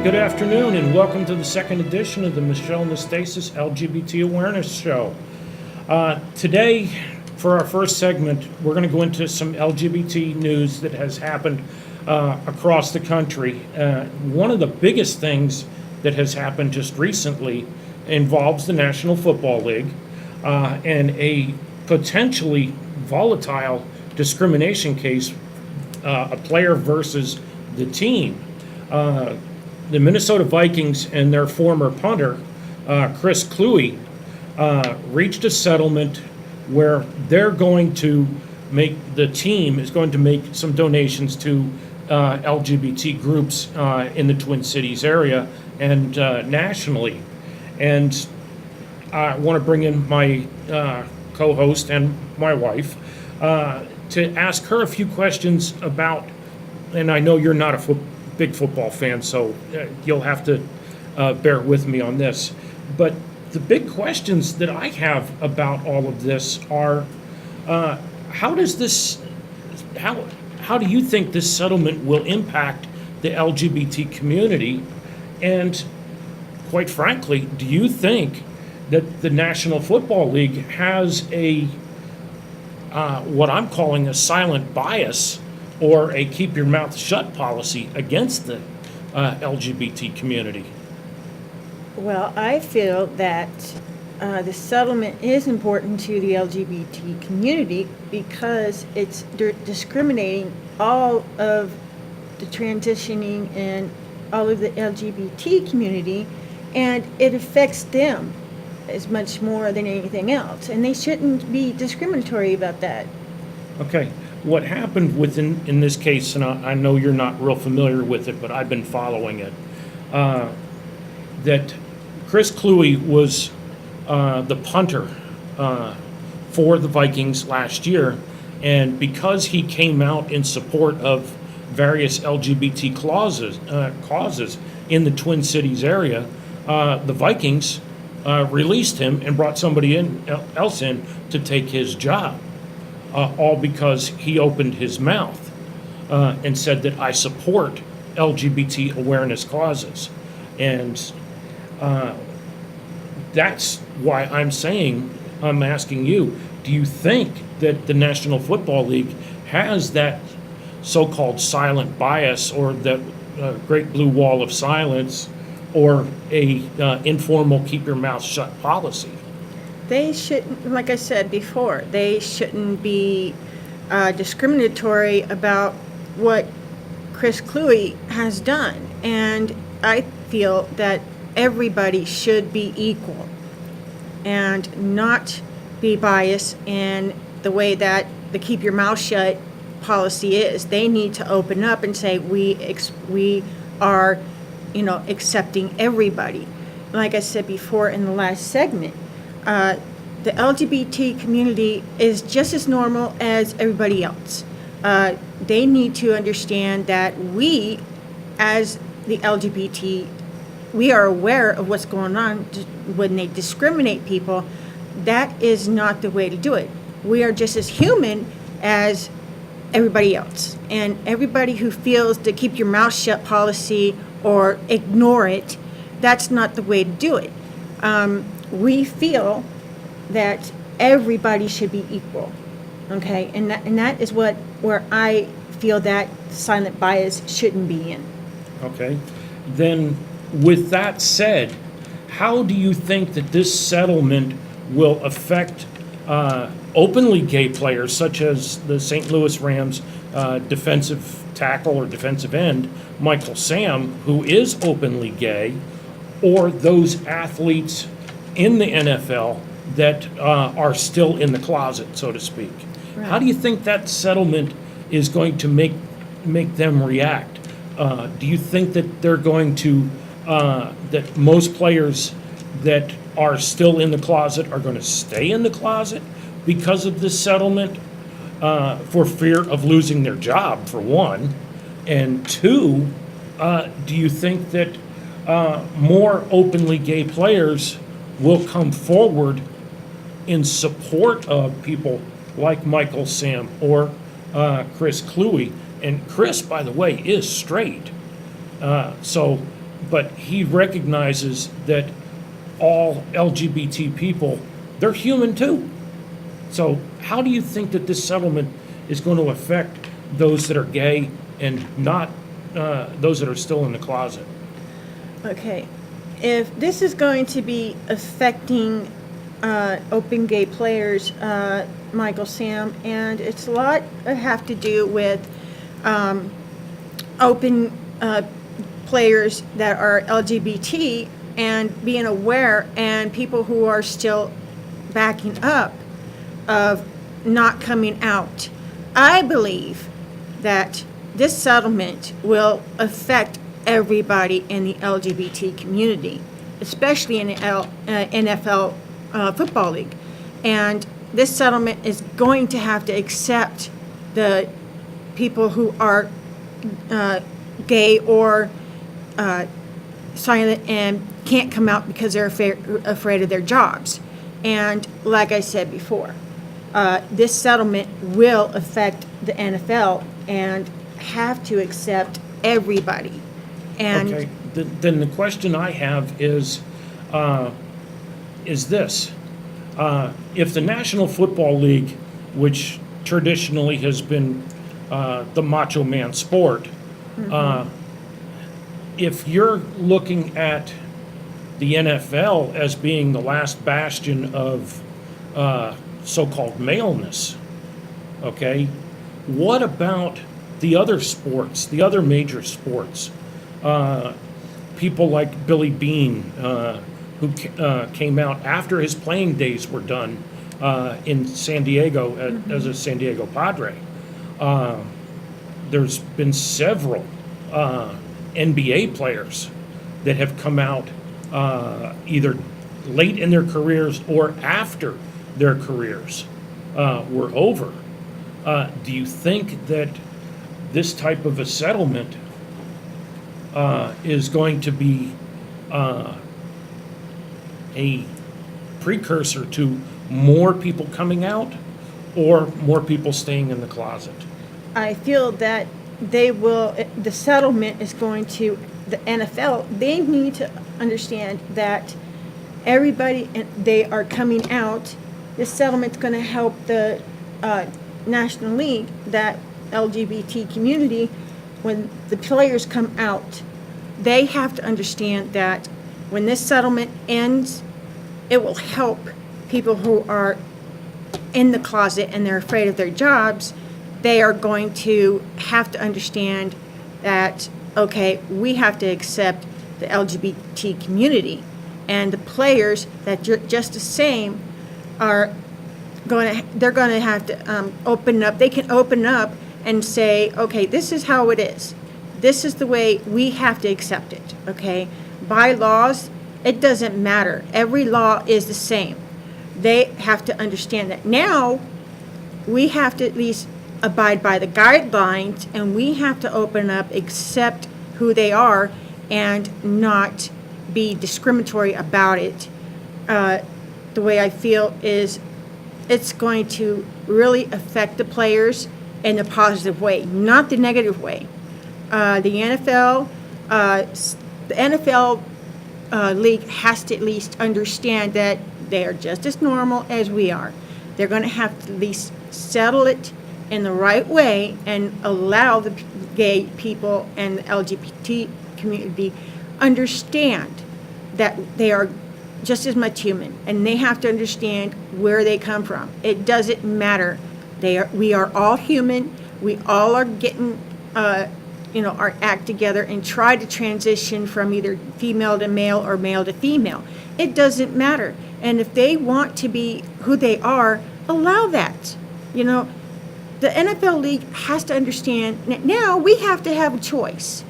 good afternoon, and welcome to the second edition of the Michelle Nastasis LGBT Awareness Show. Today, for our first segment, we're going to go into some LGBT news that has happened across the country. One of the biggest things that has happened just recently involves the National Football League and a potentially volatile discrimination case, a player versus the team. The Minnesota Vikings and their former punter, Chris Kluwe, reached a settlement where they're going to the team is going to make some donations to LGBT groups in the Twin Cities area and nationally. And I want to bring in my co-host and my wife to ask her a few questions about, and I know you're not a big football fan, so you'll have to bear with me on this. But the big questions that I have about all of this are, how do you think this settlement will impact the LGBT community? And quite frankly, do you think that the National Football League has a what I'm calling a silent bias or a keep your mouth shut policy against the LGBT community? Well, I feel that the settlement is important to the LGBT community because it's discriminating all of the transitioning and all of the LGBT community, and it affects them as much more than anything else, and they shouldn't be discriminatory about that. Okay. What happened in this case, and I know you're not real familiar with it, but I've been following it, that Chris Kluwe was the punter for the Vikings last year, and because he came out in support of various LGBT causes in the Twin Cities area, the Vikings released him and brought somebody else in to take his job. All because he opened his mouth and said that I support LGBT awareness causes. And that's why I'm asking you, do you think that the National Football League has that so-called silent bias or that great blue wall of silence or a informal keep your mouth shut policy? They shouldn't, like I said before, they shouldn't be discriminatory about what Chris Kluwe has done. And I feel that everybody should be equal and not be biased in the way that the keep your mouth shut policy is. They need to open up and say, we are, accepting everybody. Like I said before in the last segment, the LGBT community is just as normal as everybody else. They need to understand that we, as the LGBT, we are aware of what's going on when they discriminate people. That is not the way to do it. We are just as human as everybody else. And everybody who feels to keep your mouth shut policy or ignore it, that's not the way to do it. We feel that everybody should be equal, okay? And that is where I feel that silent bias shouldn't be in. Okay. Then, with that said, how do you think that this settlement will affect openly gay players, such as the St. Louis Rams defensive tackle or defensive end, Michael Sam, who is openly gay, or those athletes in the NFL that are still in the closet, so to speak? Right. How do you think that settlement is going to make them react? Do you think that they're going to, that most players that are still in the closet are going to stay in the closet because of this settlement, for fear of losing their job, for one? And two, do you think that more openly gay players will come forward in support of people like Michael Sam or Chris Kluwe? And Chris, by the way, is straight. So but he recognizes that all LGBT people, they're human too. So how do you think that this settlement is going to affect those that are gay and not those that are still in the closet? Okay, if this is going to be affecting open gay players, Michael, Sam, and it's a lot have to do with open players that are LGBT and being aware, and people who are still backing up of not coming out. I believe that this settlement will affect everybody in the LGBT community, especially in the NFL football league. And this settlement is going to have to accept the people who are gay or silent and can't come out because they're afraid of their jobs. And like I said before, this settlement will affect the NFL and have to accept everybody. And Okay, then the question I have is this. If the National Football League, which traditionally has been the macho man sport, if you're looking at the NFL as being the last bastion of so-called maleness, okay, what about the other sports, the other major sports? People like Billy Beane, who came out after his playing days were done in San Diego as a San Diego Padre. There's been several NBA players that have come out either late in their careers or after their careers were over. Do you think that this type of a settlement is going to be a precursor to more people coming out or more people staying in the closet? I feel that the settlement is going to, the NFL, they need to understand that everybody, they are coming out. This settlement's going to help the National League, that LGBT community. When the players come out, they have to understand that when this settlement ends, it will help people who are in the closet and they're afraid of their jobs. They are going to have to understand that, okay, we have to accept the LGBT community, and the players that are just the same are they're going to have to open up. They can open up and say, okay, this is how it is. This is the way we have to accept it, okay? By laws, it doesn't matter. Every law is the same. They have to understand that. Now, we have to at least abide by the guidelines, and we have to open up, accept who they are, and not be discriminatory about it. The way I feel is it's going to really affect the players in a positive way, not the negative way. The NFL league has to at least understand that they are just as normal as we are. They're going to have to at least settle it in the right way and allow the gay people and the LGBT community understand that they are just as much human, and they have to understand where they come from. It doesn't matter. We are all human. We all are getting, our act together and try to transition from either female to male or male to female. It doesn't matter. And if they want to be who they are, allow that. The NFL league has to understand now we have to have a choice.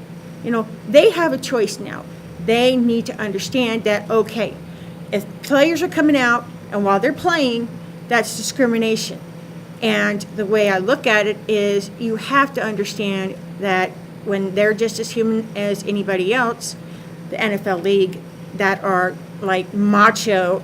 They have a choice now. They need to understand that, okay, if players are coming out and while they're playing, that's discrimination. And the way I look at it is you have to understand that when they're just as human as anybody else, the NFL league that are like macho,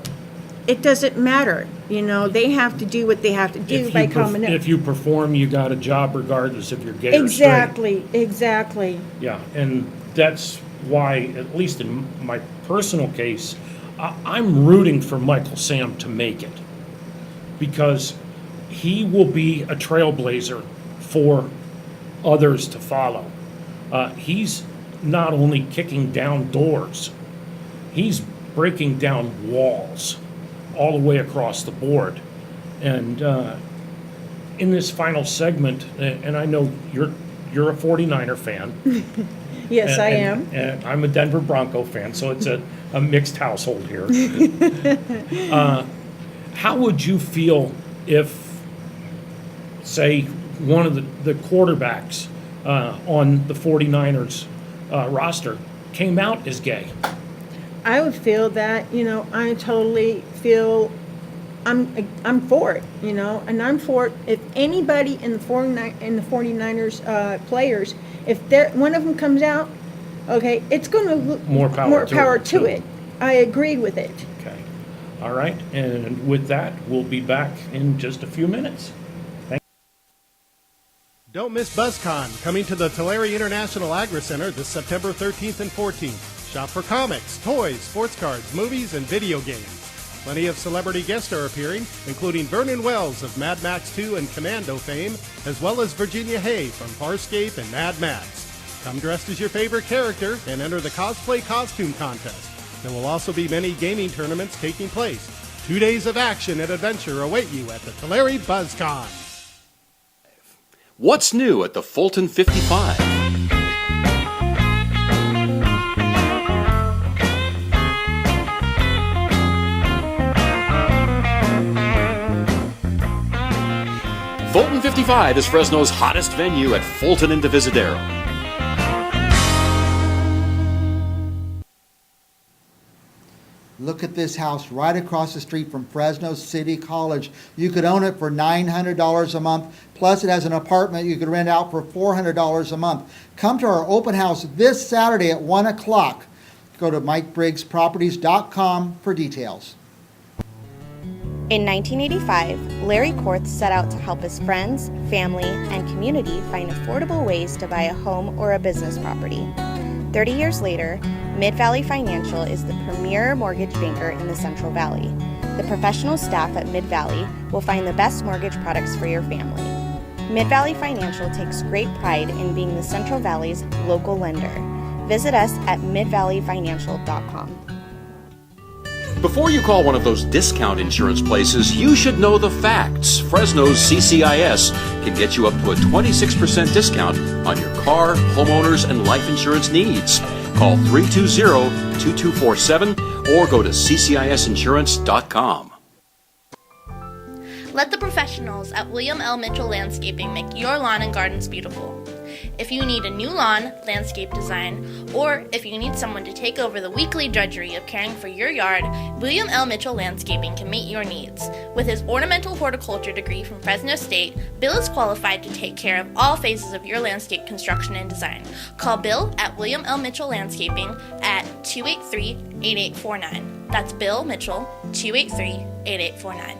it doesn't matter. They have to do what they have to do by coming in. If you perform, you got a job regardless if you're gay or straight. Exactly. Yeah, and that's why, at least in my personal case, I'm rooting for Michael Sam to make it, because he will be a trailblazer for others to follow. He's not only kicking down doors, he's breaking down walls all the way across the board. And in this final segment, and I know you're a 49er fan. Yes, I am. And I'm a Denver Bronco fan, so it's a mixed household here. How would you feel if, say, one of the quarterbacks on the 49ers roster came out as gay? I would feel that, I totally feel I'm for it, and I'm for it. If anybody in the 49ers players, if one of them comes out, okay, it's going to look More power to it. I agree with it. Okay. All right. And with that, we'll be back in just a few minutes. Don't miss BuzzCon, coming to the Tulare International Agri Center this September 13th and 14th. Shop for comics, toys, sports cards, movies, and video games. Plenty of celebrity guests are appearing, including Vernon Wells of Mad Max 2 and Commando fame, as well as Virginia Hay from Farscape and Mad Max. Come dressed as your favorite character and enter the cosplay costume contest. There will also be many gaming tournaments taking place. 2 days of action and adventure await you at the Tulare BuzzCon. What's new at the Fulton 55? Fulton 55 is Fresno's hottest venue at Fulton and Divisadero. Look at this house right across the street from Fresno City College. You could own it for $900 a month. Plus, it has an apartment you could rent out for $400 a month. Come to our open house this Saturday at 1 o'clock. Go to MikeBriggsProperties.com for details. In 1985, Larry Korth set out to help his friends, family, and community find affordable ways to buy a home or a business property. 30 years later, Mid-Valley Financial is the premier mortgage banker in the Central Valley. The professional staff at Mid-Valley will find the best mortgage products for your family. Mid-Valley Financial takes great pride in being the Central Valley's local lender. Visit us at midvalleyfinancial.com. Before you call one of those discount insurance places, you should know the facts. Fresno's CCIS can get you up to a 26% discount on your car, homeowners, and life insurance needs. Call 320-2247 or go to ccisinsurance.com. Let the professionals at William L. Mitchell Landscaping make your lawn and gardens beautiful. If you need a new lawn, landscape design, or if you need someone to take over the weekly drudgery of caring for your yard, William L. Mitchell Landscaping can meet your needs. With his ornamental horticulture degree from Fresno State, Bill is qualified to take care of all phases of your landscape construction and design. Call Bill at William L. Mitchell Landscaping at 283-8849. That's Bill Mitchell, 283-8849.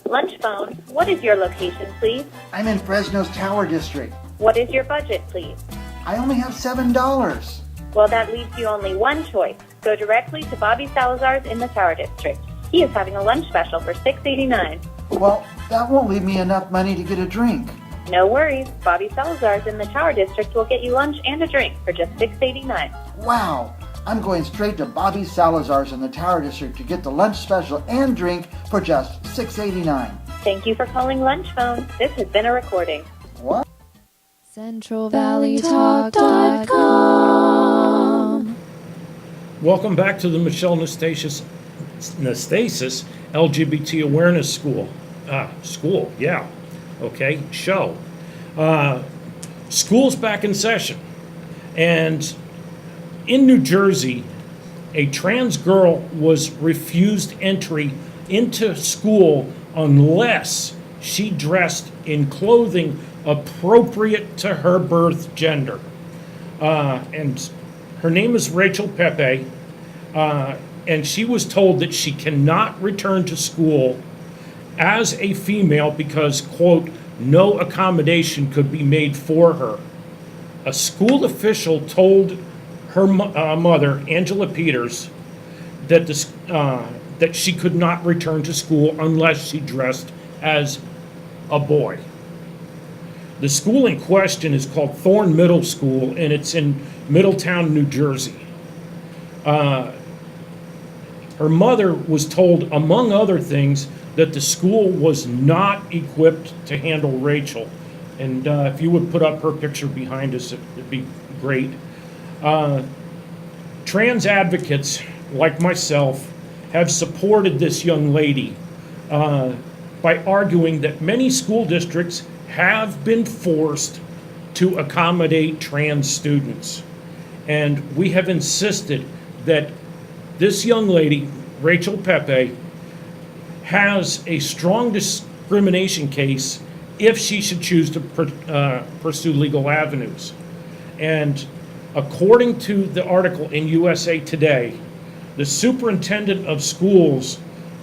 Lunch phone, what is your location, please? I'm in Fresno's Tower District. What is your budget, please? I only have $7. Well, that leaves you only one choice. Go directly to Bobby Salazar's in the Tower District. He is having a lunch special for $6.89. Well, that won't leave me enough money to get a drink. No worries. Bobby Salazar's in the Tower District will get you lunch and a drink for just $6.89. Wow. I'm going straight to Bobby Salazar's in the Tower District to get the lunch special and drink for just $6.89. Thank you for calling Lunch Phone. This has been a recording. What? CentralValleyTalk.com. Welcome back to the Michelle Nastasis LGBT Awareness School. Show. School's back in session. And in New Jersey, a trans girl was refused entry into school unless she dressed in clothing appropriate to her birth gender. And her name is Rachel Pepe, and she was told that she cannot return to school as a female because, quote, no accommodation could be made for her. A school official told her mother, Angela Peters, that that she could not return to school unless she dressed as a boy. The school in question is called Thorne Middle School, and it's in Middletown, New Jersey. Her mother was told, among other things, that the school was not equipped to handle Rachel. And if you would put up her picture behind us, it'd be great. Trans advocates like myself have supported this young lady by arguing that many school districts have been forced to accommodate trans students. And we have insisted that this young lady, Rachel Pepe, has a strong discrimination case if she should choose to pursue legal avenues. And according to the article in USA Today, the superintendent of schools,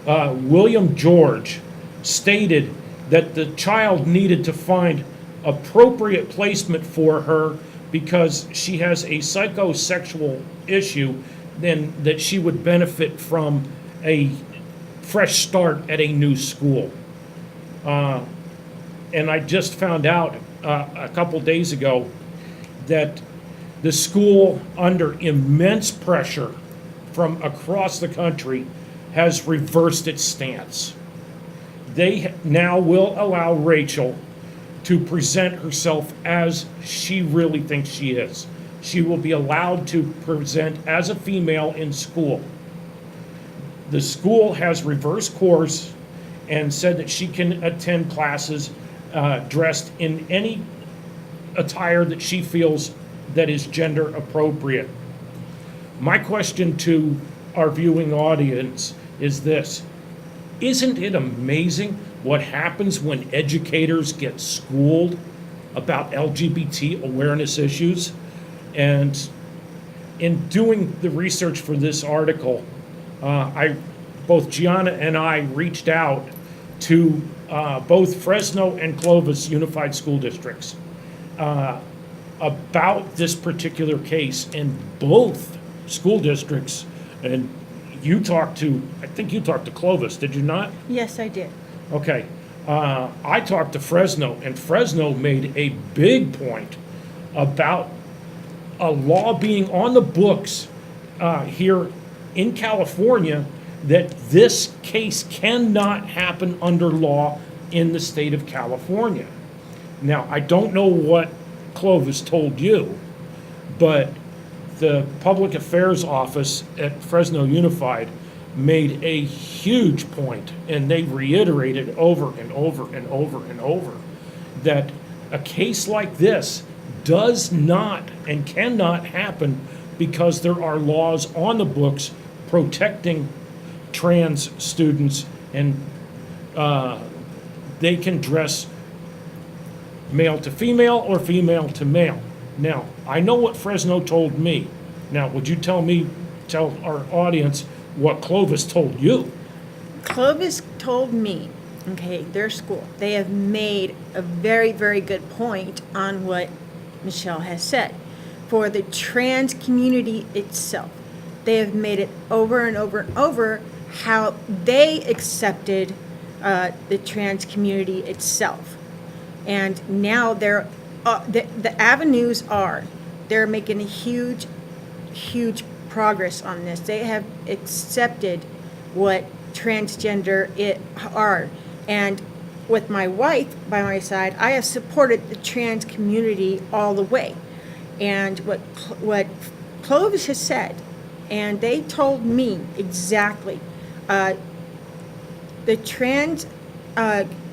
William George, stated that the child needed to find appropriate placement for her because she has a psychosexual issue, then that she would benefit from a fresh start at a new school. And I just found out a couple days ago that the school, under immense pressure from across the country, has reversed its stance. They now will allow Rachel to present herself as she really thinks she is. She will be allowed to present as a female in school. The school has reversed course and said that she can attend classes dressed in any attire that she feels that is gender appropriate. My question to our viewing audience is this: isn't it amazing what happens when educators get schooled about LGBT awareness issues? And in doing the research for this article, both Gianna and I reached out to both Fresno and Clovis Unified School Districts about this particular case, and both school districts, and I think you talked to Clovis, did you not? Yes, I did. Okay. I talked to Fresno, and Fresno made a big point about a law being on the books here in California that this case cannot happen under law in the state of California. Now, I don't know what Clovis told you, but the Public Affairs Office at Fresno Unified made a huge point, and they reiterated over and over and over and over that a case like this does not and cannot happen because there are laws on the books protecting trans students, and they can dress male to female or female to male. Now, I know what Fresno told me. Now, would you tell our audience what Clovis told you? Clovis told me, okay, their school, they have made a very, very good point on what Michelle has said. For the trans community itself, they have made it over and over and over how they accepted the trans community itself. And now the avenues they're making a huge, huge progress on this. They have accepted what transgender are. And with my wife by my side, I have supported the trans community all the way. And what Clovis has said, and they told me exactly, the trans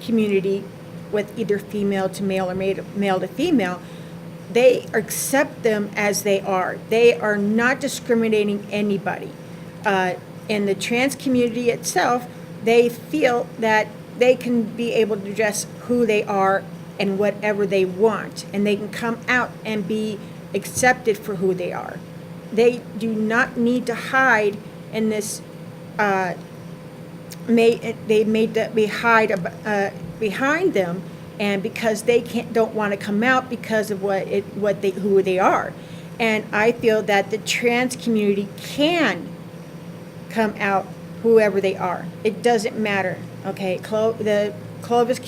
community, with either female to male or male to female, they accept them as they are. They are not discriminating anybody. In the trans community itself, they feel that they can be able to dress who they are and whatever they want, and they can come out and be accepted for who they are. They do not need to hide in this. They made that we hide behind them and because they don't want to come out because of who they are. And I feel that the trans community can come out whoever they are. It doesn't matter, okay? The Clovis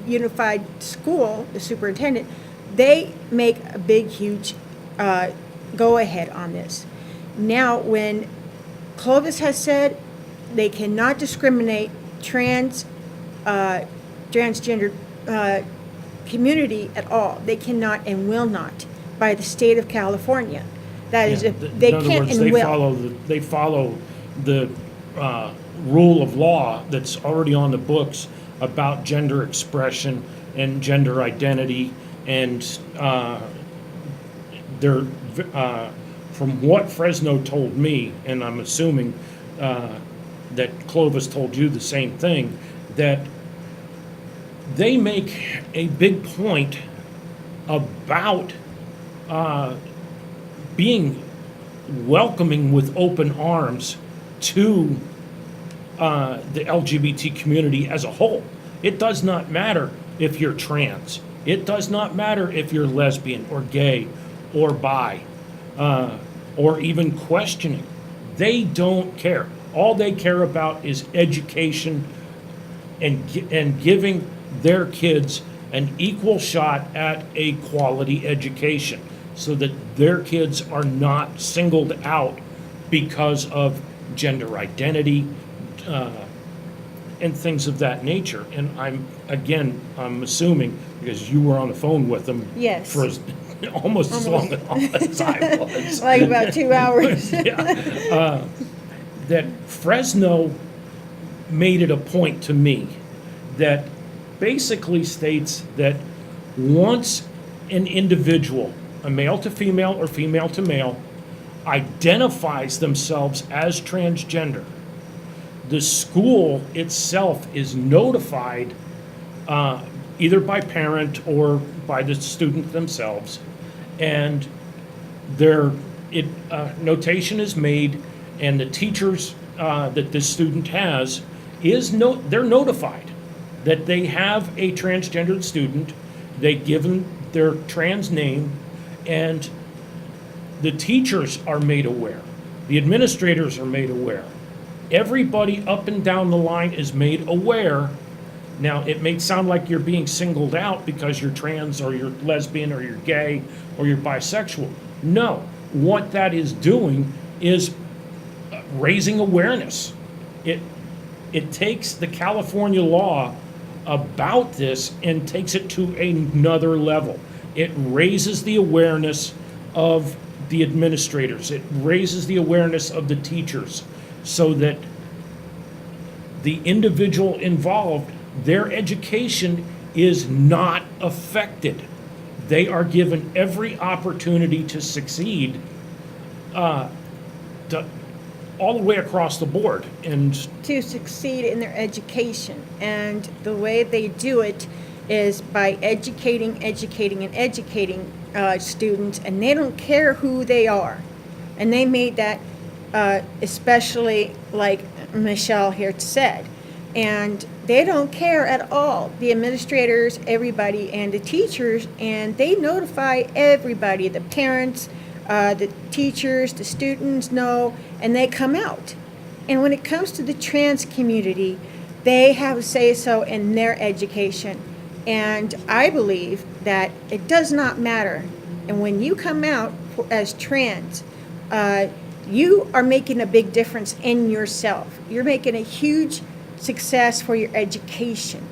Unified School, the superintendent, they make a big, huge go-ahead on this. Now, when Clovis has said they cannot discriminate transgender community at all, they cannot and will not, by the state of California. That is, if they In other can't words, and will. they follow the rule of law that's already on the books about gender expression and gender identity, and they're from what Fresno told me, and I'm assuming that Clovis told you the same thing, that they make a big point about being welcoming with open arms to the LGBT community as a whole. It does not matter if you're trans. It does not matter if you're lesbian or gay or bi or even questioning. They don't care. All they care about is education and giving their kids an equal shot at a quality education so that their kids are not singled out because of gender identity and things of that nature. And I'm assuming, because you were on the phone with them Yes. for almost as long as I was. Like about 2 hours. Yeah. That Fresno made it a point to me that basically states that once an individual, a male to female or female to male, identifies themselves as transgender, the school itself is notified either by parent or by the student themselves, and notation is made, and the teachers that this student has they're notified that they have a transgendered student. They give them their trans name, and the teachers are made aware. The administrators are made aware. Everybody up and down the line is made aware. Now, it may sound like you're being singled out because you're trans or you're lesbian or you're gay or you're bisexual. No, what that is doing is raising awareness. It takes the California law about this and takes it to another level. It raises the awareness of the administrators. It raises the awareness of the teachers so that the individual involved, their education is not affected. They are given every opportunity to succeed all the way across the board. And To succeed in their education. And the way they do it is by educating students, and they don't care who they are. And they made that especially like Michelle here said. And they don't care at all, the administrators, everybody, and the teachers, and they notify everybody, the parents, the teachers, the students know, and they come out. And when it comes to the trans community, they have a say-so in their education. And I believe that it does not matter. And when you come out as trans, you are making a big difference in yourself. You're making a huge success for your education.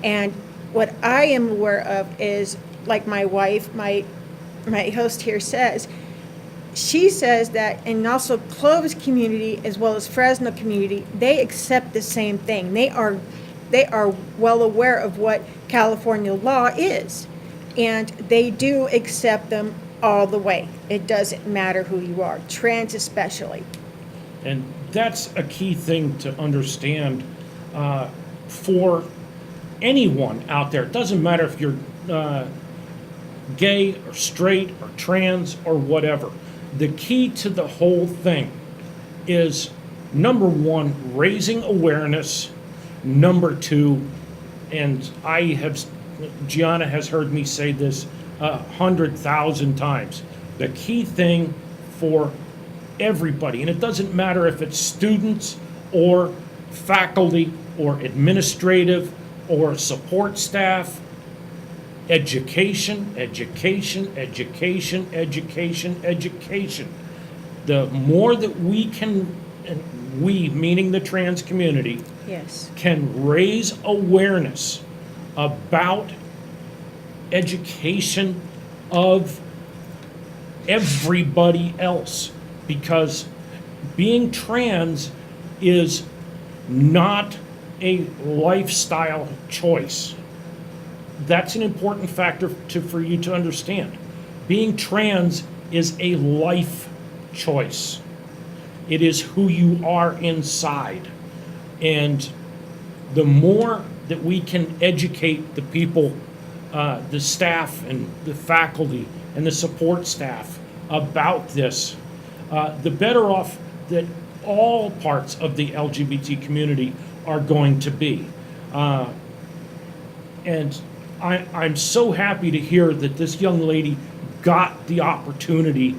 And what I am aware of is, like my wife, my host here says, she says that, and also Clovis community as well as Fresno community, they accept the same thing. They are well aware of what California law is, and they do accept them all the way. It doesn't matter who you are, trans especially. And that's a key thing to understand for anyone out there. It doesn't matter if you're gay or straight or trans or whatever. The key to the whole thing is, number one, raising awareness. Number two, and I have Gianna has heard me say this 100,000 times. The key thing for everybody, and it doesn't matter if it's students or faculty or administrative or support staff, education, education, education, education, education. The more that we can, and we, meaning the trans community, Yes. can raise awareness about education of everybody else, because being trans is not a lifestyle choice. That's an important factor for you to understand. Being trans is a life choice. It is who you are inside. And the more that we can educate the people, the staff and the faculty and the support staff about this, the better off that all parts of the LGBT community are going to be. And I'm so happy to hear that this young lady got the opportunity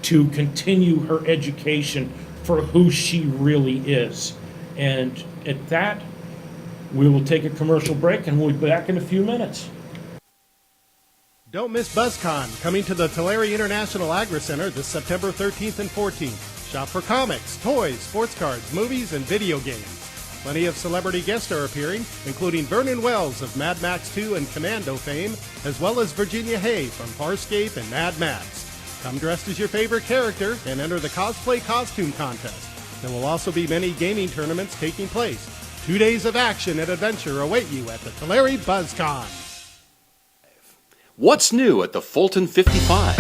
to continue her education for who she really is. And at that, we will take a commercial break and we'll be back in a few minutes. Don't miss BuzzCon, coming to the Tulare International Agri Center this September 13th and 14th. Shop for comics, toys, sports cards, movies, and video games. Plenty of celebrity guests are appearing, including Vernon Wells of Mad Max 2 and Commando fame, as well as Virginia Hay from Farscape and Mad Max. Come dressed as your favorite character and enter the cosplay costume contest. There will also be many gaming tournaments taking place. 2 days of action and adventure await you at the Tulare BuzzCon. What's new at the Fulton 55?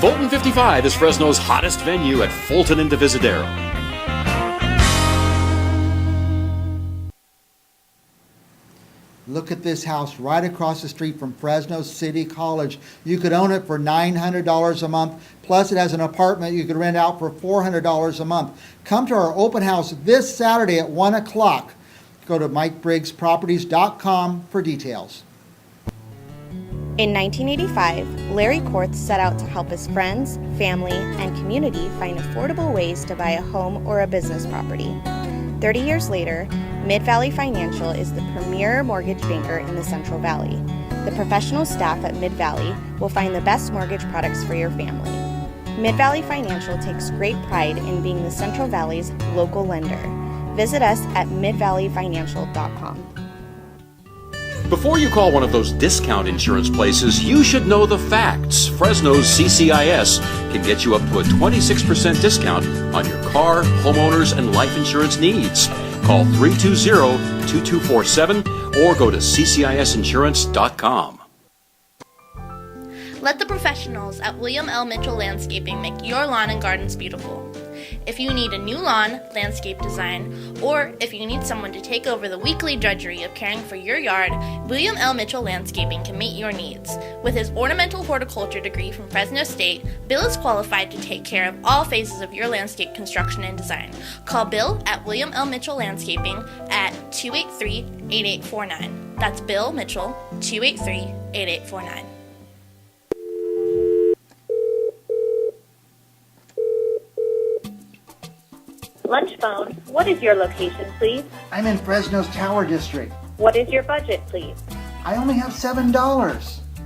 Fulton 55 is Fresno's hottest venue at Fulton and Divisadero. Look at this house right across the street from Fresno City College. You could own it for $900 a month. Plus, it has an apartment you could rent out for $400 a month. Come to our open house this Saturday at 1 o'clock. Go to MikeBriggsProperties.com for details. In 1985, Larry Korth set out to help his friends, family, and community find affordable ways to buy a home or a business property. 30 years later, Mid-Valley Financial is the premier mortgage banker in the Central Valley. The professional staff at Mid-Valley will find the best mortgage products for your family. Mid-Valley Financial takes great pride in being the Central Valley's local lender. Visit us at midvalleyfinancial.com. Before you call one of those discount insurance places, you should know the facts. Fresno's CCIS can get you up to a 26% discount on your car, homeowners, and life insurance needs. Call 320-2247 or go to ccisinsurance.com. Let the professionals at William L. Mitchell Landscaping make your lawn and gardens beautiful. If you need a new lawn, landscape design, or if you need someone to take over the weekly drudgery of caring for your yard, William L. Mitchell Landscaping can meet your needs. With his ornamental horticulture degree from Fresno State, Bill is qualified to take care of all phases of your landscape construction and design. Call Bill at William L. Mitchell Landscaping at 283-8849. That's Bill Mitchell, 283-8849. Lunch phone, what is your location, please? I'm in Fresno's Tower District. What is your budget, please? I only have $7.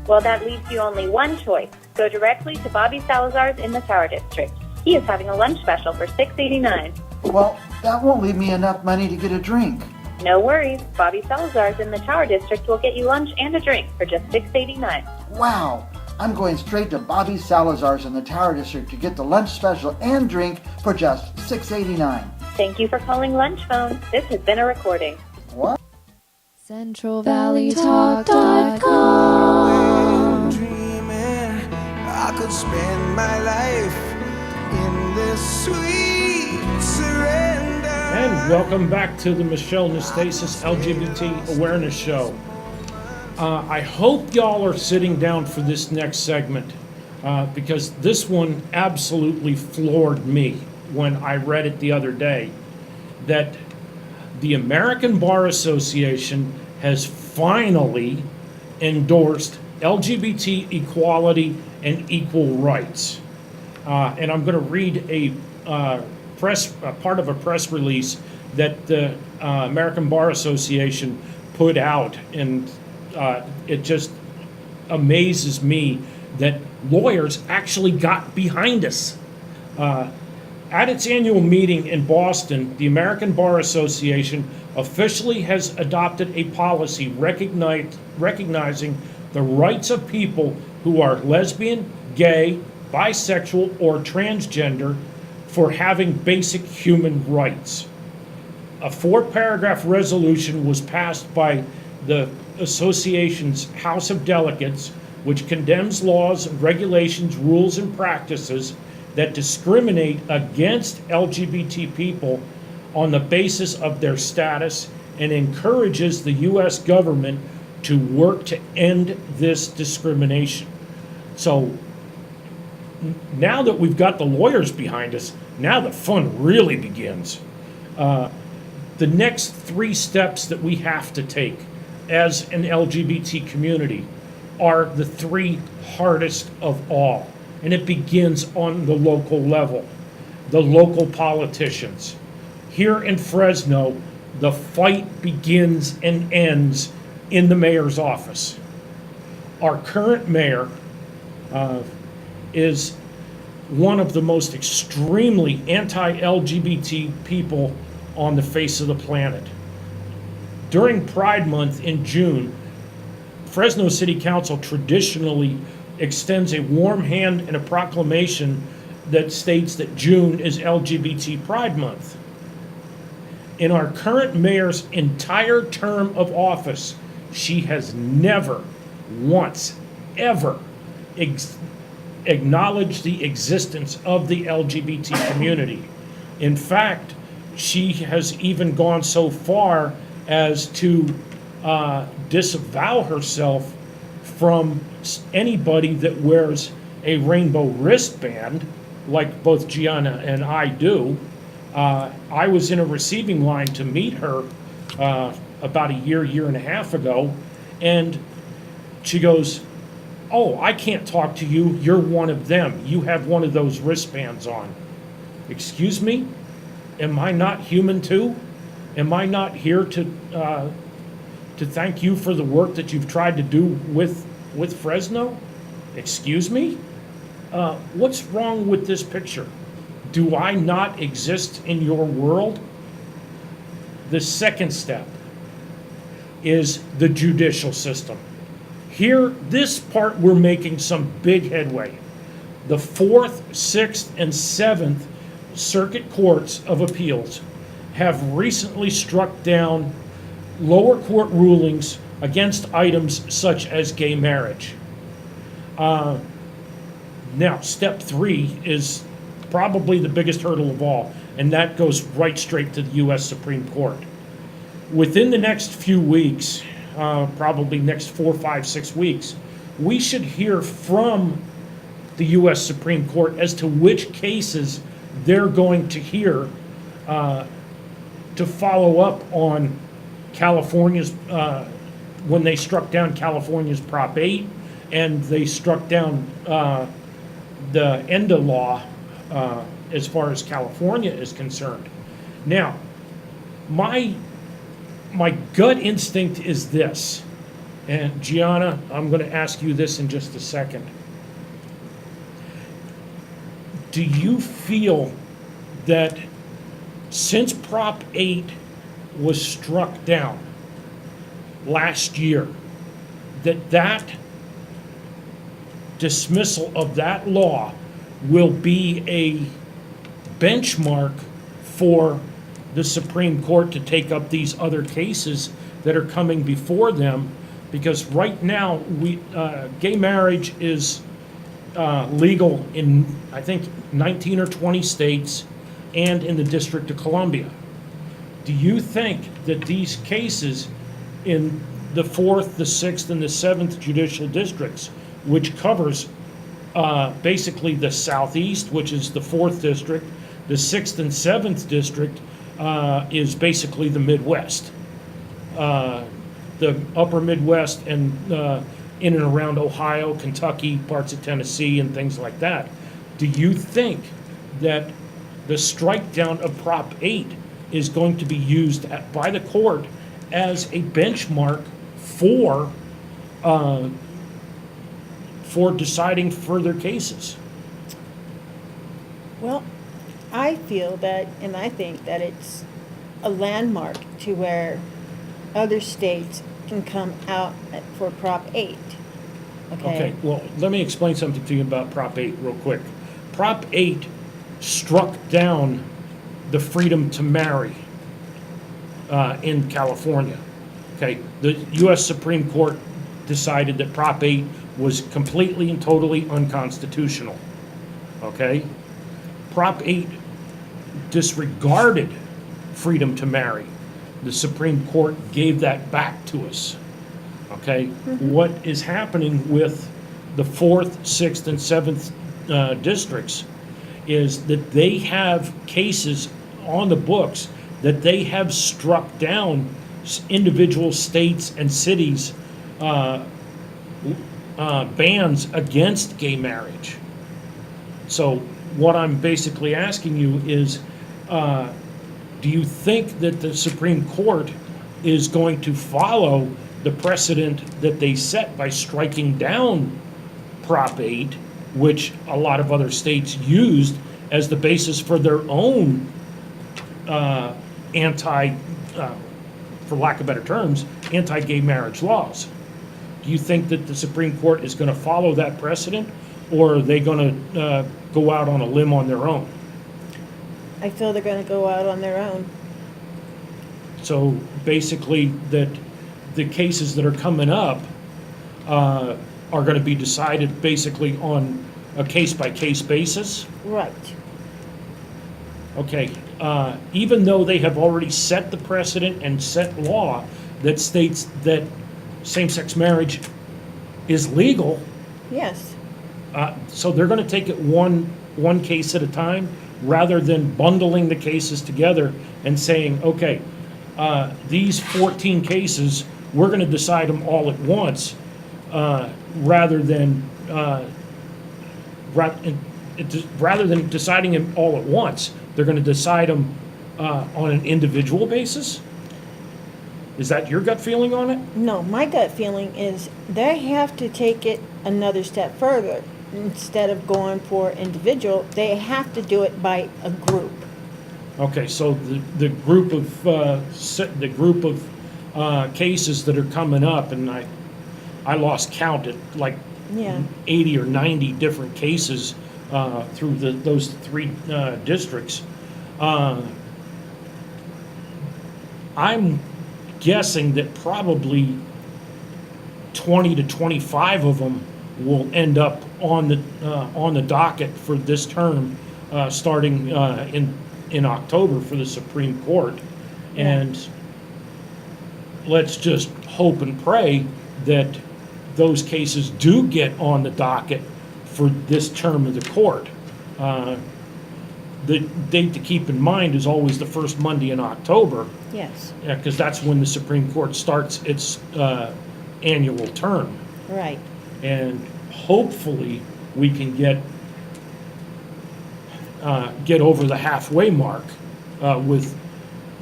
Well, that leaves you only one choice. Go directly to Bobby Salazar's in the Tower District. He is having a lunch special for $6.89. Well, that won't leave me enough money to get a drink. No worries. Bobby Salazar's in the Tower District will get you lunch and a drink for just $6.89. Wow. I'm going straight to Bobby Salazar's in the Tower District to get the lunch special and drink for just $6.89. Thank you for calling Lunch Phone. This has been a recording. What? CentralValleyTalk.com. Dreaming I could spend my life in this sweet surrender. And welcome back to the Michelle Nastasis LGBT Awareness Show. I hope y'all are sitting down for this next segment. because this one absolutely floored me when I read it the other day, that the American Bar Association has finally endorsed LGBT equality and equal rights. And I'm going to read a part of a press release that the American Bar Association put out, and it just amazes me that lawyers actually got behind us. At its annual meeting in Boston, the American Bar Association officially has adopted a policy recognizing the rights of people who are lesbian, gay, bisexual, or transgender for having basic human rights. A 4-paragraph resolution was passed by the association's House of Delegates, which condemns laws, regulations, rules, and practices that discriminate against LGBT people on the basis of their status and encourages the U.S. government to work to end this discrimination. So now that we've got the lawyers behind us, now the fun really begins. The next 3 steps that we have to take as an LGBT community are the 3 hardest of all. And it begins on the local level, the local politicians. Here in Fresno, the fight begins and ends in the mayor's office. Our current mayor is one of the most extremely anti-LGBT people on the face of the planet. During Pride Month in June, Fresno City Council traditionally extends a warm hand and a proclamation that states that June is LGBT Pride Month. In our current mayor's entire term of office, she has never once, ever acknowledged the existence of the LGBT community. In fact, she has even gone so far as to disavow herself from anybody that wears a rainbow wristband, like both Gianna and I do. I was in a receiving line to meet her about a year and a half ago, and she goes, "Oh, I can't talk to you. You're one of them. You have one of those wristbands on." Excuse me? Am I not human too? Am I not here to thank you for the work that you've tried to do with Fresno? Excuse me? What's wrong with this picture? Do I not exist in your world? The second step is the judicial system. Here, this part, we're making some big headway. The 4th, 6th, and 7th Circuit Courts of Appeals have recently struck down lower court rulings against items such as gay marriage. Now, step 3 is probably the biggest hurdle of all, and that goes right straight to the U.S. Supreme Court. Within the next few weeks, probably next 4, 5, 6 weeks, we should hear from the U.S. Supreme Court as to which cases they're going to hear to follow up on California's, when they struck down California's Prop 8, and they struck down the ENDA law as far as California is concerned. Now, my gut instinct is this, and Gianna, I'm going to ask you this in just a second. Do you feel that since Prop 8 was struck down last year, that dismissal of that law will be a benchmark for the Supreme Court to take up these other cases that are coming before them? Because right now, gay marriage is legal in, I think, 19 or 20 states and in the District of Columbia. Do you think that these cases in the 4th, the 6th, and the 7th judicial districts, which covers basically the southeast, which is the 4th district. The 6th and 7th district is basically the Midwest. The upper Midwest and in and around Ohio, Kentucky, parts of Tennessee, and things like that. Do you think that the strike down of Prop 8 is going to be used by the court as a benchmark for deciding further cases? Well, I feel that, and I think that it's a landmark to where other states can come out for Prop 8. Okay, well, let me explain something to you about Prop 8 real quick. Prop 8 struck down the freedom to marry in California. Okay, the U.S. Supreme Court decided that Prop 8 was completely and totally unconstitutional. Okay? Prop 8 disregarded freedom to marry. The Supreme Court gave that back to us. Okay? What is happening with the 4th, 6th, and 7th districts is that they have cases on the books that they have struck down individual states and cities' bans against gay marriage. So what I'm basically asking you is, do you think that the Supreme Court is going to follow the precedent that they set by striking down Prop 8, which a lot of other states used as the basis for their own for lack of better terms, anti-gay marriage laws? Do you think that the Supreme Court is going to follow that precedent, or are they going to go out on a limb on their own? I feel they're going to go out on their own. So basically, that the cases that are coming up are going to be decided basically on a case-by-case basis? Right. Okay, even though they have already set the precedent and set law that states that same-sex marriage is legal, Yes. so they're going to take it one case at a time, rather than bundling the cases together and saying, okay, these 14 cases, we're going to decide them all at once, rather than deciding them all at once. They're going to decide them on an individual basis? Is that your gut feeling on it? No, my gut feeling is they have to take it another step further. Instead of going for individual, they have to do it by a group. Okay, so the group of cases that are coming up, and I lost count at like Yeah. 80 or 90 different cases through those 3 districts. I'm guessing that probably 20 to 25 of them will end up on the docket for this term, starting in October for the Supreme Court. And let's just hope and pray that those cases do get on the docket for this term of the court. The date to keep in mind is always the first Monday in October, Yes. because that's when the Supreme Court starts its annual term. Right. And hopefully we can get over the halfway mark with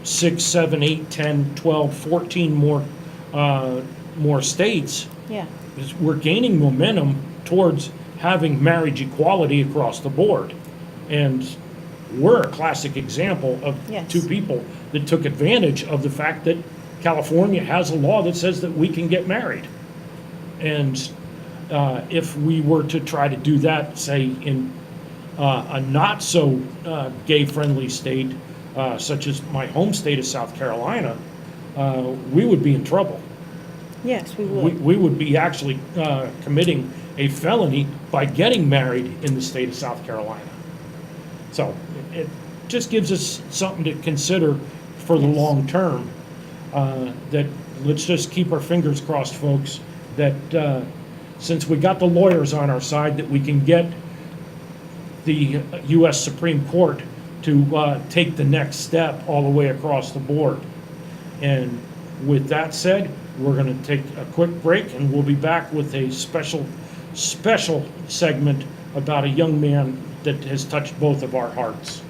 6, 7, 8, 10, 12, 14 more states. Yeah. Because we're gaining momentum towards having marriage equality across the board. And we're a classic example of Yes. 2 people that took advantage of the fact that California has a law that says that we can get married. And if we were to try to do that, say, in a not so gay-friendly state, such as my home state of South Carolina, we would be in trouble. Yes, we would. We would be actually committing a felony by getting married in the state of South Carolina. So it just gives us something to consider for the long term. That let's just keep our fingers crossed, folks, that since we got the lawyers on our side, that we can get the U.S. Supreme Court to take the next step all the way across the board. And with that said, we're going to take a quick break, and we'll be back with a special segment about a young man that has touched both of our hearts.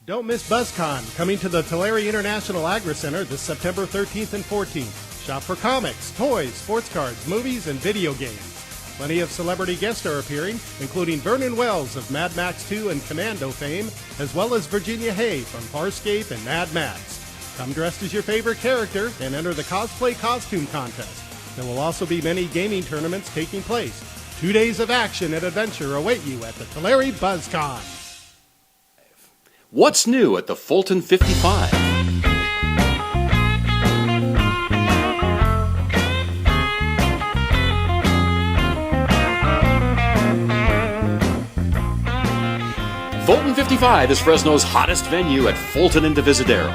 Don't miss BuzzCon, coming to the Tulare International Agri Center this September 13th and 14th. Shop for comics, toys, sports cards, movies, and video games. Plenty of celebrity guests are appearing, including Vernon Wells of Mad Max 2 and Commando fame, as well as Virginia Hay from Farscape and Mad Max. Come dressed as your favorite character and enter the cosplay costume contest. There will also be many gaming tournaments taking place. 2 days of action and adventure await you at the Tulare BuzzCon. What's new at the Fulton 55? Fulton 55 is Fresno's hottest venue at Fulton and Divisadero.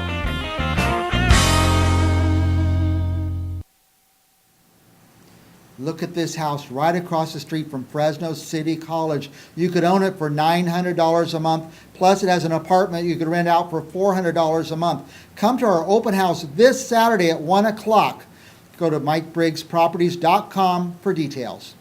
Look at this house right across the street from Fresno City College. You could own it for $900 a month. Plus, it has an apartment you could rent out for $400 a month. Come to our open house this Saturday at 1 o'clock. Go to MikeBriggsProperties.com for details.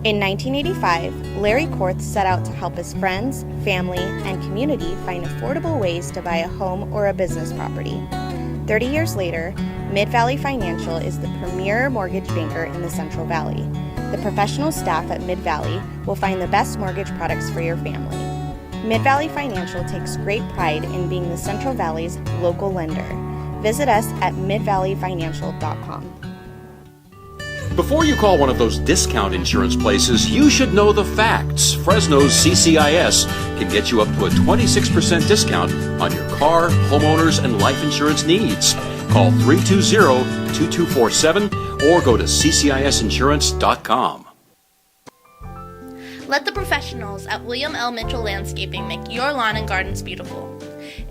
In 1985, Larry Korth set out to help his friends, family, and community find affordable ways to buy a home or a business property. 30 years later, Mid-Valley Financial is the premier mortgage banker in the Central Valley. The professional staff at Mid-Valley will find the best mortgage products for your family. Mid-Valley Financial takes great pride in being the Central Valley's local lender. Visit us at midvalleyfinancial.com. Before you call one of those discount insurance places, you should know the facts. Fresno's CCIS can get you up to a 26% discount on your car, homeowners, and life insurance needs. Call 320-2247 or go to ccisinsurance.com. Let the professionals at William L. Mitchell Landscaping make your lawn and gardens beautiful.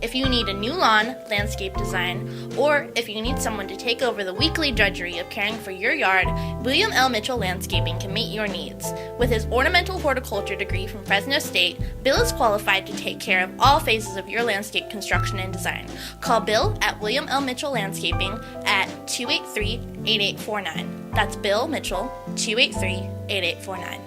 If you need a new lawn, landscape design, or if you need someone to take over the weekly drudgery of caring for your yard, William L. Mitchell Landscaping can meet your needs. With his ornamental horticulture degree from Fresno State, Bill is qualified to take care of all phases of your landscape construction and design. Call Bill at William L. Mitchell Landscaping at 283-8849. That's Bill Mitchell, 283-8849.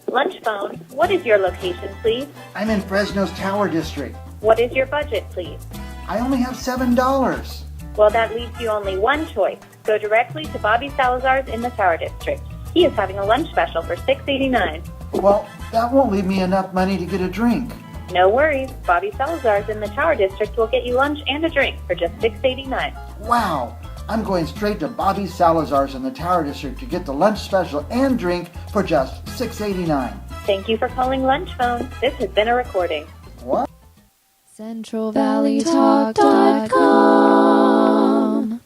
Lunch phone, what is your location, please? I'm in Fresno's Tower District. What is your budget, please? I only have $7. Well, that leaves you only one choice. Go directly to Bobby Salazar's in the Tower District. He is having a lunch special for $6.89. Well, that won't leave me enough money to get a drink. No worries. Bobby Salazar's in the Tower District will get you lunch and a drink for just $6.89. Wow. I'm going straight to Bobby Salazar's in the Tower District to get the lunch special and drink for just $6.89. Thank you for calling Lunch Phone. This has been a recording. What? CentralValleyTalk.com.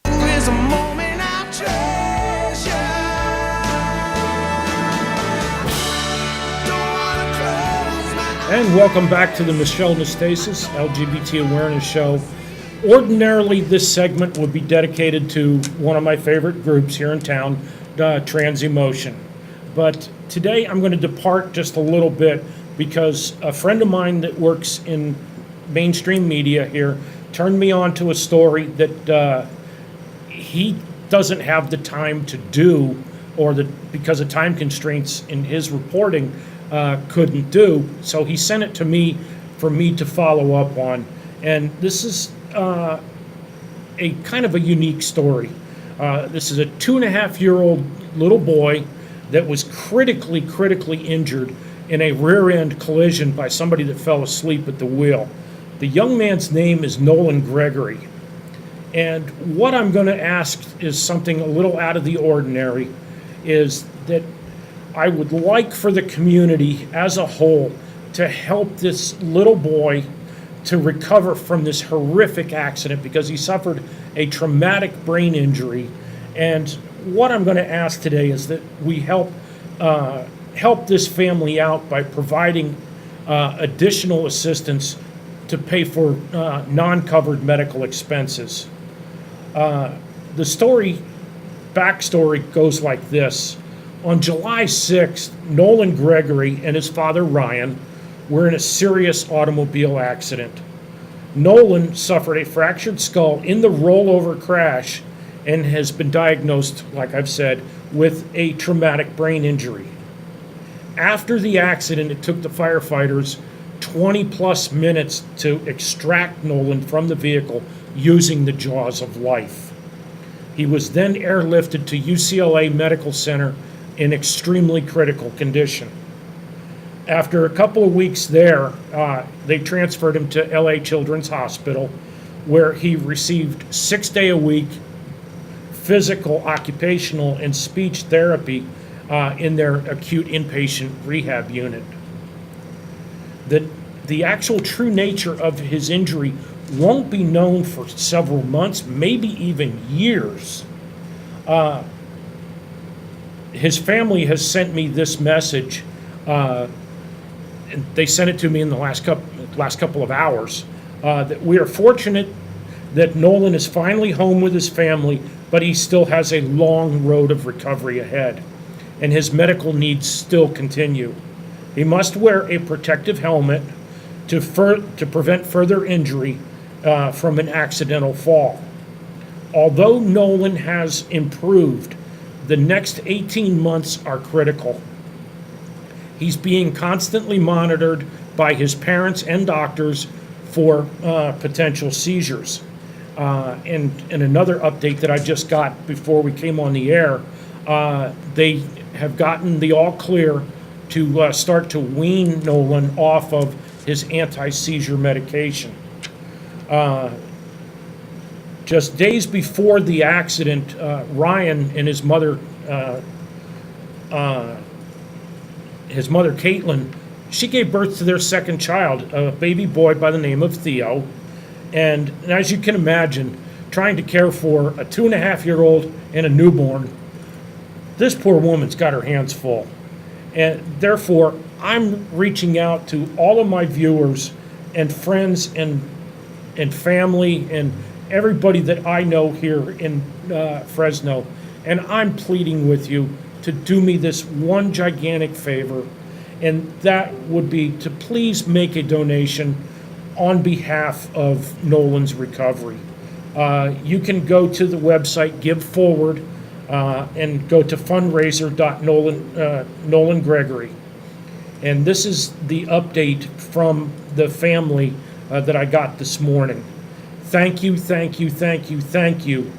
There's a moment I treasure. Don't wanna close my eyes. And welcome back to the Michelle Nastasis LGBT Awareness Show. Ordinarily, this segment would be dedicated to one of my favorite groups here in town, Trans Emotion. But today I'm going to depart just a little bit because a friend of mine that works in mainstream media here turned me on to a story that he doesn't have the time to do, or that because of time constraints in his reporting couldn't do. So he sent it to me for me to follow up on. And this is a kind of a unique story. This is a 2.5-year-old little boy that was critically injured in a rear-end collision by somebody that fell asleep at the wheel. The young man's name is Nolan Gregory. And what I'm going to ask is something a little out of the ordinary, is that I would like for the community as a whole to help this little boy to recover from this horrific accident, because he suffered a traumatic brain injury. And what I'm going to ask today is that we help this family out by providing additional assistance to pay for non-covered medical expenses. The backstory goes like this. On July 6th, Nolan Gregory and his father Ryan were in a serious automobile accident. Nolan suffered a fractured skull in the rollover crash and has been diagnosed, like I've said, with a traumatic brain injury. After the accident, it took the firefighters 20 plus minutes to extract Nolan from the vehicle using the jaws of life. He was then airlifted to UCLA Medical Center in extremely critical condition. After a couple of weeks there, they transferred him to LA Children's Hospital, where he received 6-day-a-week physical, occupational, and speech therapy in their acute inpatient rehab unit. The actual true nature of his injury won't be known for several months, maybe even years. His family has sent me this message, and they sent it to me in the last couple of hours, that we are fortunate that Nolan is finally home with his family, but he still has a long road of recovery ahead, and his medical needs still continue. He must wear a protective helmet to prevent further injury from an accidental fall. Although Nolan has improved, the next 18 months are critical. He's being constantly monitored by his parents and doctors for potential seizures. And another update that I just got before we came on the air, they have gotten the all clear to start to wean Nolan off of his anti-seizure medication. Just days before the accident, Ryan and his mother Caitlin, she gave birth to their second child, a baby boy by the name of Theo. And as you can imagine, trying to care for a 2.5-year-old and a newborn, this poor woman's got her hands full. And therefore, I'm reaching out to all of my viewers and friends and family and everybody that I know here in Fresno, and I'm pleading with you to do me this one gigantic favor, and that would be to please make a donation on behalf of Nolan's recovery. You can go to the website Give Forward and go to fundraiser.Nolan Gregory. And this is the update from the family that I got this morning. Thank you, thank you, thank you, thank you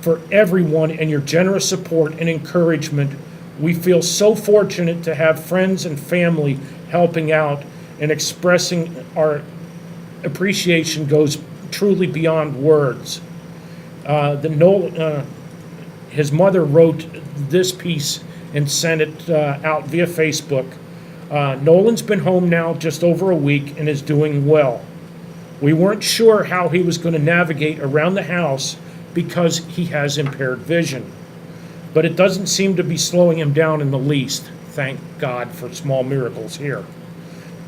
for everyone and your generous support and encouragement. We feel so fortunate to have friends and family helping out, and expressing our appreciation goes truly beyond words. His mother wrote this piece and sent it out via Facebook. Nolan's been home now just over a week and is doing well. We weren't sure how he was going to navigate around the house because he has impaired vision, but it doesn't seem to be slowing him down in the least. Thank God for small miracles here.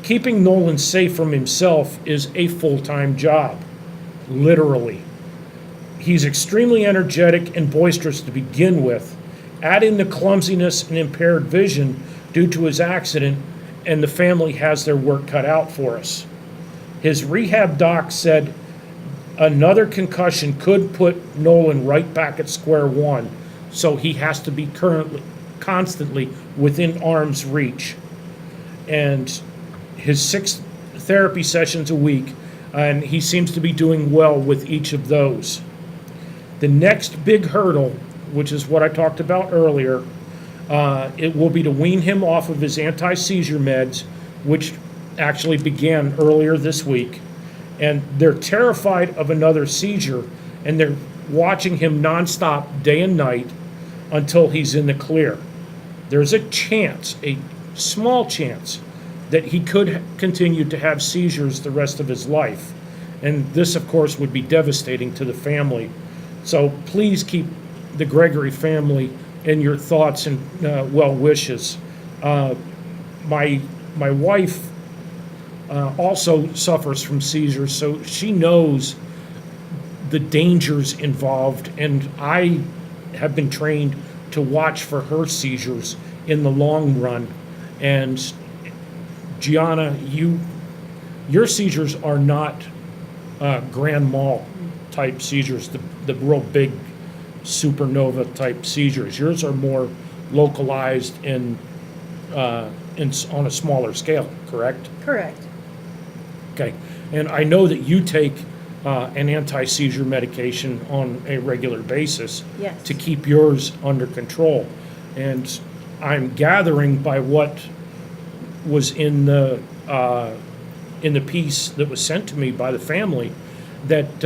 Keeping Nolan safe from himself is a full-time job, literally. He's extremely energetic and boisterous to begin with. Add in the clumsiness and impaired vision due to his accident, and the family has their work cut out for us. His rehab doc said another concussion could put Nolan right back at square one, so he has to be constantly within arm's reach. And his 6 therapy sessions a week, and he seems to be doing well with each of those. The next big hurdle, which is what I talked about earlier, it will be to wean him off of his anti-seizure meds, which actually began earlier this week. And they're terrified of another seizure, and they're watching him nonstop day and night until he's in the clear. There's a chance, a small chance, that he could continue to have seizures the rest of his life. And this, of course, would be devastating to the family. So please keep the Gregory family in your thoughts and well wishes. My wife also suffers from seizures, so she knows the dangers involved, and I have been trained to watch for her seizures in the long run. And Gianna, your seizures are not grand mal type seizures, the real big supernova type seizures. Yours are more localized and on a smaller scale, correct? Correct. Okay. And I know that you take an anti-seizure medication on a regular basis Yes. to keep yours under control. And I'm gathering by what was in the piece that was sent to me by the family that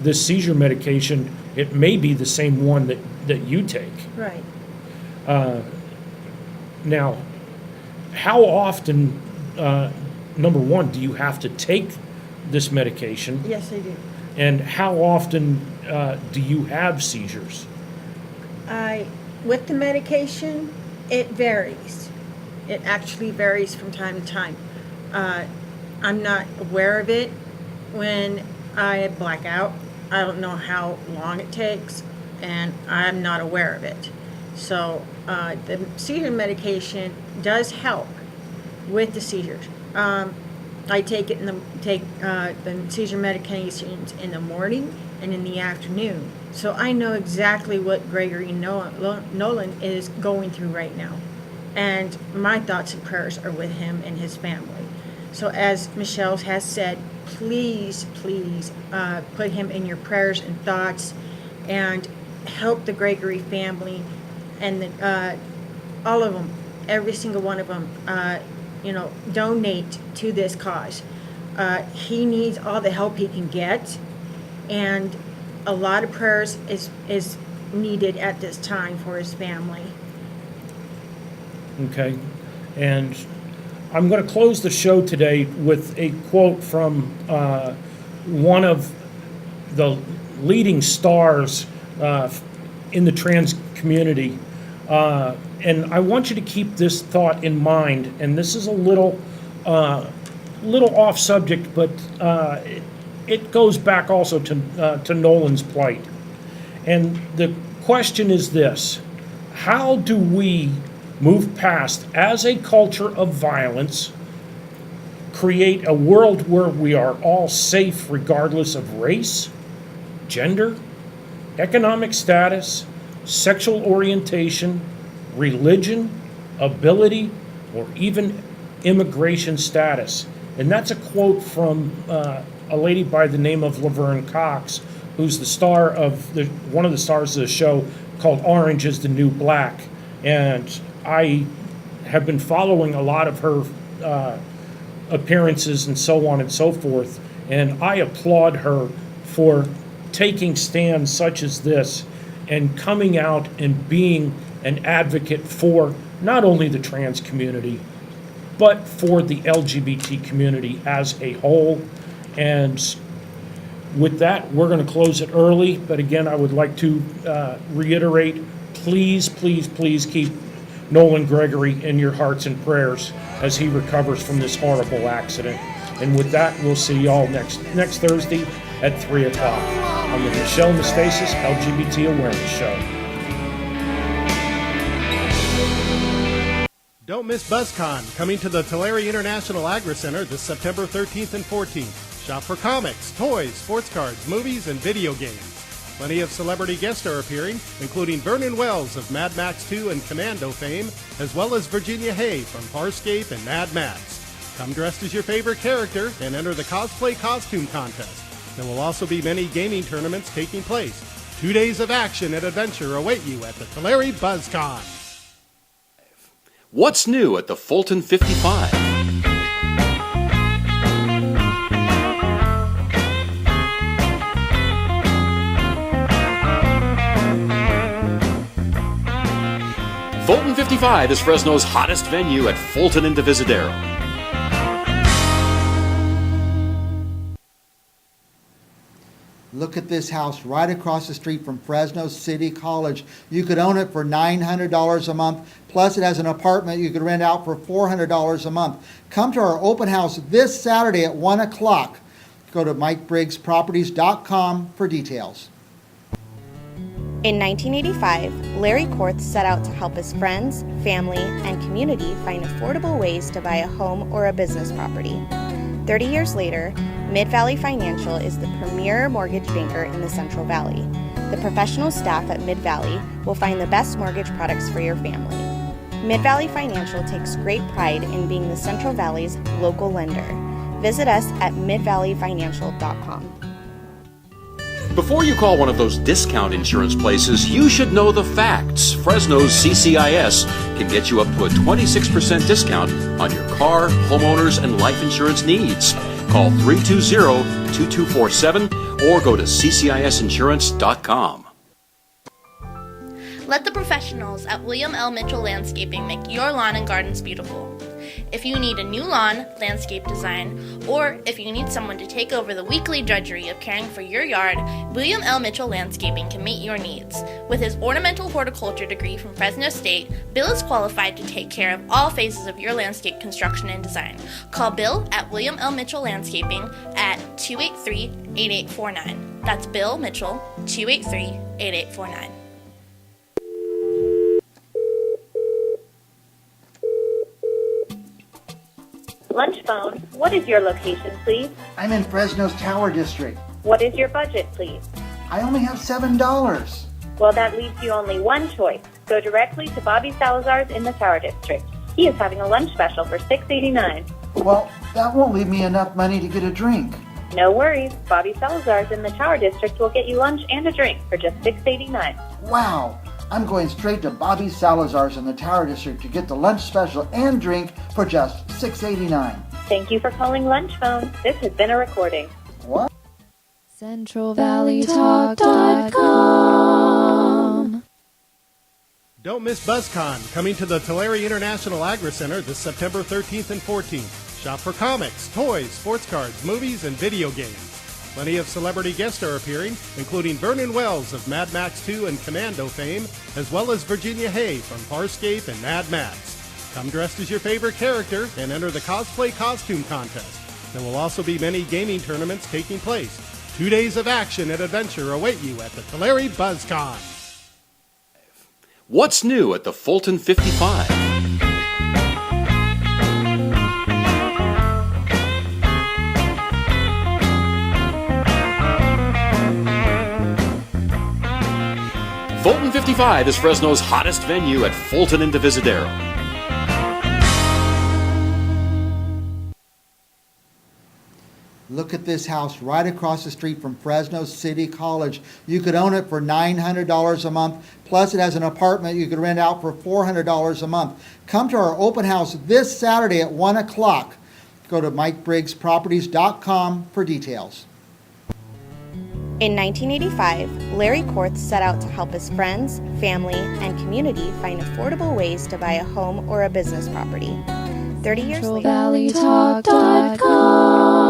this seizure medication, it may be the same one that you take. Right. Now, how often, number one, do you have to take this medication? Yes, I do. And how often do you have seizures? With the medication, it varies. It actually varies from time to time. I'm not aware of it when I black out. I don't know how long it takes, and I'm not aware of it. So the seizure medication does help with the seizures. I take the seizure medications in the morning and in the afternoon. So I know exactly what Gregory Nolan is going through right now. And my thoughts and prayers are with him and his family. So as Michelle has said, please put him in your prayers and thoughts and help the Gregory family and all of them, every single one of them, donate to this cause. He needs all the help he can get, and a lot of prayers is needed at this time for his family. Okay. And I'm going to close the show today with a quote from one of the leading stars in the trans community. And I want you to keep this thought in mind. And this is a little off subject, but it goes back also to Nolan's plight. And the question is this: how do we move past, as a culture of violence, create a world where we are all safe regardless of race, gender, economic status, sexual orientation, religion, ability, or even immigration status? And that's a quote from a lady by the name of Laverne Cox, who's the star of one of the stars of the show called Orange is the New Black. And I have been following a lot of her appearances and so on and so forth, and I applaud her for taking stands such as this and coming out and being an advocate for not only the trans community, but for the LGBT community as a whole. And with that, we're going to close it early, but again, I would like to reiterate, please keep Nolan Gregory in your hearts and prayers as he recovers from this horrible accident. And with that, we'll see y'all next Thursday at 3 o'clock on the Michelle Nastasis LGBT Awareness Show. Don't miss BuzzCon, coming to the Tulare International Agri Center this September 13th and 14th. Shop for comics, toys, sports cards, movies, and video games. Plenty of celebrity guests are appearing, including Vernon Wells of Mad Max 2 and Commando fame, as well as Virginia Hay from Farscape and Mad Max. Come dressed as your favorite character and enter the cosplay costume contest. There will also be many gaming tournaments taking place. 2 days of action and adventure await you at the Tulare BuzzCon. What's new at the Fulton 55? Fulton 55 is Fresno's hottest venue at Fulton and Divisadero. Look at this house right across the street from Fresno City College. You could own it for $900 a month, plus it has an apartment you could rent out for $400 a month. Come to our open house this Saturday at 1 o'clock. Go to MikeBriggsProperties.com for details. In 1985, Larry Korth set out to help his friends, family, and community find affordable ways to buy a home or a business property. 30 years later, Mid-Valley Financial is the premier mortgage banker in the Central Valley. The professional staff at Mid-Valley will find the best mortgage products for your family. Mid-Valley Financial takes great pride in being the Central Valley's local lender. Visit us at midvalleyfinancial.com. Before you call one of those discount insurance places, you should know the facts. Fresno's CCIS can get you up to a 26% discount on your car, homeowners, and life insurance needs. Call 320-2247 or go to ccisinsurance.com. Let the professionals at William L. Mitchell Landscaping make your lawn and gardens beautiful. If you need a new lawn, landscape design, or if you need someone to take over the weekly drudgery of caring for your yard, William L. Mitchell Landscaping can meet your needs. With his ornamental horticulture degree from Fresno State, Bill is qualified to take care of all phases of your landscape construction and design. Call Bill at William L. Mitchell Landscaping at 283-8849. That's Bill Mitchell, 283-8849. Lunch phone, what is your location, please? I'm in Fresno's Tower District. What is your budget, please? I only have $7. Well, that leaves you only one choice. Go directly to Bobby Salazar's in the Tower District. He is having a lunch special for $6.89. Well, that won't leave me enough money to get a drink. No worries. Bobby Salazar's in the Tower District will get you lunch and a drink for just $6.89. Wow. I'm going straight to Bobby Salazar's in the Tower District to get the lunch special and drink for just $6.89. Thank you for calling Lunch Phone. This has been a recording. What? CentralValleyTalk.com. Don't miss BuzzCon, coming to the Tulare International Agri Center this September 13th and 14th. Shop for comics, toys, sports cards, movies, and video games. Plenty of celebrity guests are appearing, including Vernon Wells of Mad Max 2 and Commando fame, as well as Virginia Hay from Farscape and Mad Max. Come dressed as your favorite character and enter the cosplay costume contest. There will also be many gaming tournaments taking place. 2 days of action and adventure await you at the Tulare BuzzCon. What's new at the Fulton 55? Fulton 55 is Fresno's hottest venue at Fulton and Divisadero. Look at this house right across the street from Fresno City College. You could own it for $900 a month, plus it has an apartment you could rent out for $400 a month. Come to our open house this Saturday at 1 o'clock. Go to MikeBriggsProperties.com for details. In 1985, Larry Korth set out to help his friends, family, and community find affordable ways to buy a home or a business property. 30 years later, CentralValleyTalk.com.